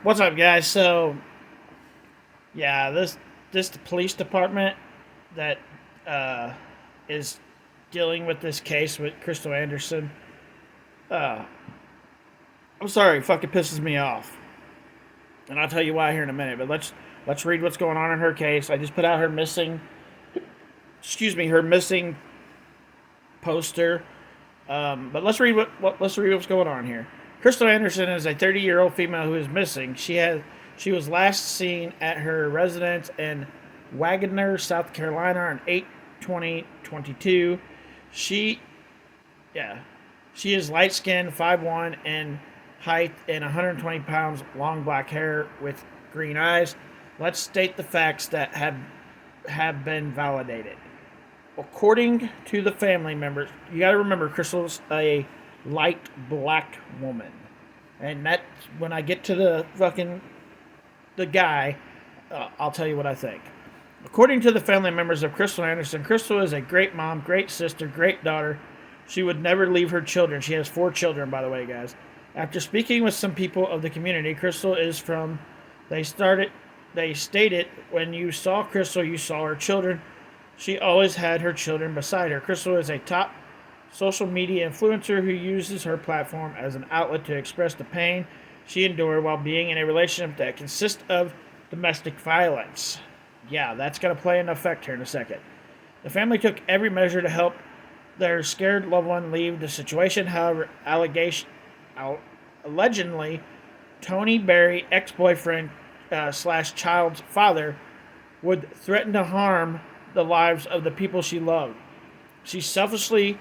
What's up, guys? So, yeah, this the police department that uh, is dealing with this case with Krystal Anderson. Uh, I'm sorry, it fucking pisses me off, and I'll tell you why here in a minute. But let's read what's going on in her case. I just put out her missing, her missing poster. But let's read what's going on here. Krystal Anderson is a 30-year-old female who is missing. She was last seen at her residence in Wagoner, South Carolina on 8/20/22. She yeah, she is light skinned, 5'1" in height and 120 pounds, long black hair with green eyes. Let's state the facts that have been validated. According to the family members, you got to remember Crystal's a light black woman, and that when I get to the guy, I'll tell you what I think. According to the family members of Krystal Anderson, Krystal is a great mom, great sister, great daughter. She would never leave her children. She has 4 children, by the way, guys. After speaking with some people of the community, Krystal is from. They started. They stated when you saw Krystal, you saw her children. She always had her children beside her. Krystal is a top social media influencer who uses her platform as an outlet to express the pain she endured while being in a relationship that consists of domestic violence. Yeah, that's going to play an effect here in a second. The family took every measure to help their scared loved one leave the situation. However, allegedly, Tony Berry, ex-boyfriend slash child's father, would threaten to harm the lives of the people she loved. She selfishly,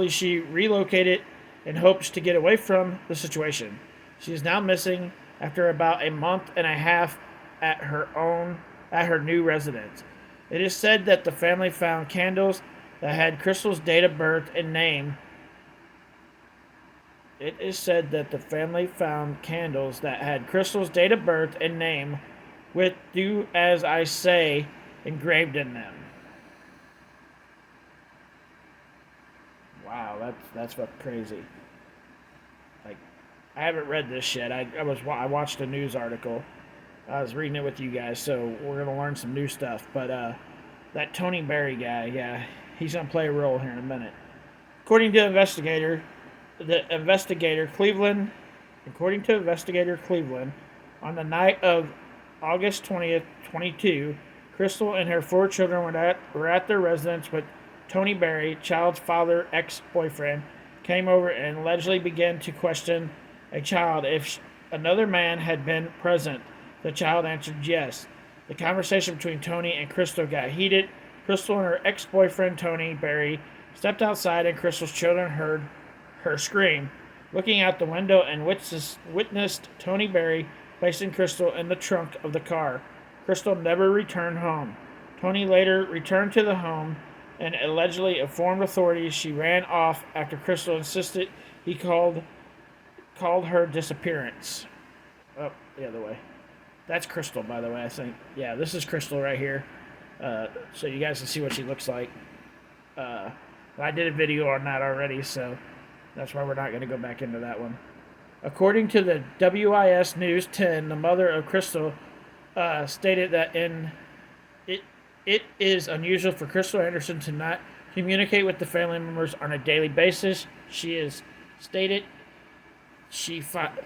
she relocated in hopes to get away from the situation. She is now missing after about a month and a half at her new residence. It is said that the family found candles that had Krystal's date of birth and name. It is said that the family found candles that had Krystal's date of birth and name with "Do as I say" engraved in them. Wow, that's fucking crazy. Like, I haven't read this yet. I watched a news article. I was reading it with you guys, so we're gonna learn some new stuff. But that Tony Berry guy, yeah, he's gonna play a role here in a minute. According to the investigator Cleveland, according to investigator Cleveland, on the night of August 20th, 22, Krystal and her 4 children were at their residence with Tony Berry, child's father, ex-boyfriend, came over and allegedly began to question a child if another man had been present. The child answered yes. The conversation between Tony and Krystal got heated. Krystal and her ex-boyfriend, Tony Berry, stepped outside and Krystal's children heard her scream. Looking out the window and witnessed Tony Berry placing Krystal in the trunk of the car. Krystal never returned home. Tony later returned to the home and allegedly informed authorities she ran off after Krystal insisted he called her disappearance. Oh, the other way. That's Krystal, by the way, I think. Yeah, this is Krystal right here. So you guys can see what she looks like. I did a video on that already, so that's why we're not going to go back into that one. According to the WIS News 10, the mother of Krystal stated that it is unusual for Krystal Anderson to not communicate with the family members on a daily basis. She stated she found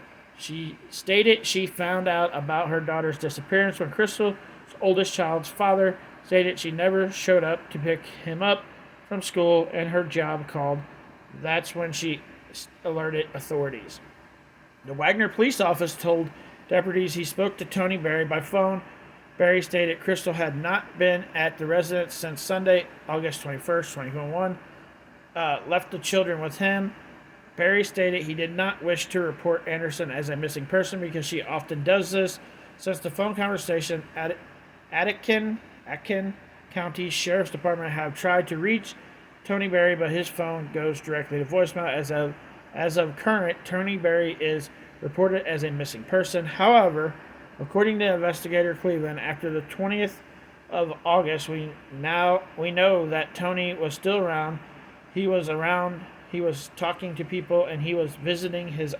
out about her daughter's disappearance when Krystal's oldest child's father stated she never showed up to pick him up from school and her job called. That's when she alerted authorities. The Wagner police office told deputies he spoke to Tony Berry by phone. Berry stated Krystal had not been at the residence since Sunday, August 21st, 2021. Left the children with him. Berry stated he did not wish to report Anderson as a missing person because she often does this. Since the phone conversation, Atkin County Sheriff's Department have tried to reach Tony Berry, but his phone goes directly to voicemail. As of current, Tony Berry is reported as a missing person. However, according to investigator Cleveland, after the 20th of August, we know that Tony was still around. He was talking to people, and he was visiting his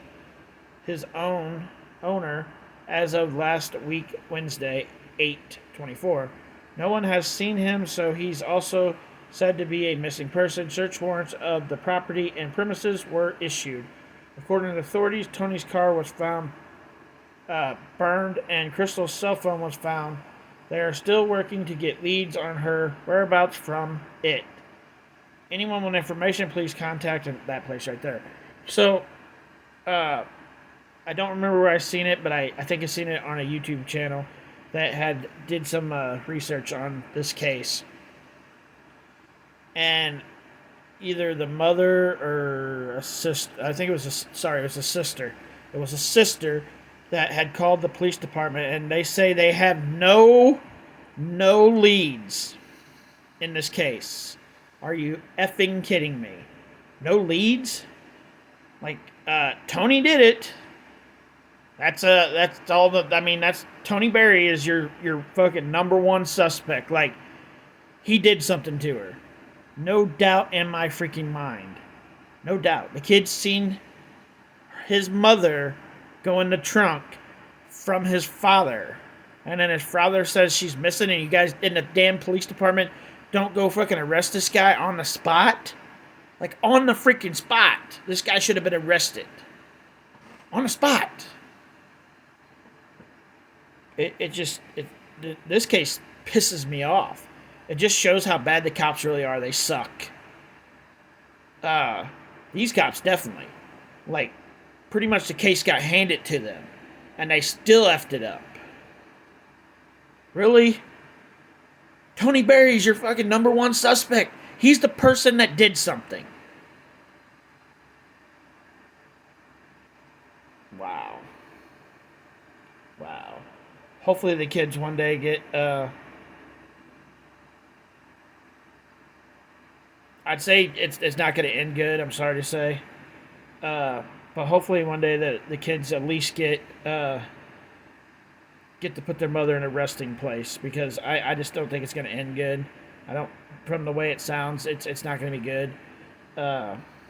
own owner as of last week, Wednesday, 8/24. No one has seen him, so he's also said to be a missing person. Search warrants of the property and premises were issued. According to authorities, Tony's car was found burned and Krystal's cell phone was found. They are still working to get leads on her whereabouts from it. Anyone with information, please contact that place right there. So, uh, I don't remember where I seen it, but I think I seen it on a YouTube channel that did some research on this case. And either the mother or a sister, I think it was it was a sister. It was a sister that had called the police department, and they say they have no leads in this case. Are you effing kidding me? No leads? Like, Tony did it. That's all the. I mean, that's Tony Berry is your fucking number one suspect. Like, he did something to her. No doubt in my freaking mind. No doubt. The kid's seen his mother go in the trunk from his father. And then his father says she's missing, and you guys in the damn police department don't go fucking arrest this guy on the spot? Like, on the freaking spot. This guy should have been arrested. On the spot. This case pisses me off. It just shows how bad the cops really are. They suck. These cops definitely. Like, pretty much the case got handed to them. And they still effed it up. Really? Tony Berry's your fucking number one suspect. He's the person that did something. Wow. Wow. Hopefully the kids one day get, I'd say it's not going to end good, I'm sorry to say. But hopefully one day the kids at least get to put their mother in a resting place, because I just don't think it's going to end good. I don't, from the way it sounds, it's not going to be good.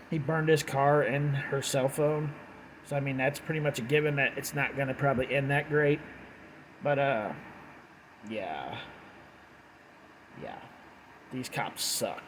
He burned his car and her cell phone, so I mean that's pretty much a given that it's not going to probably end that great. But yeah, these cops suck.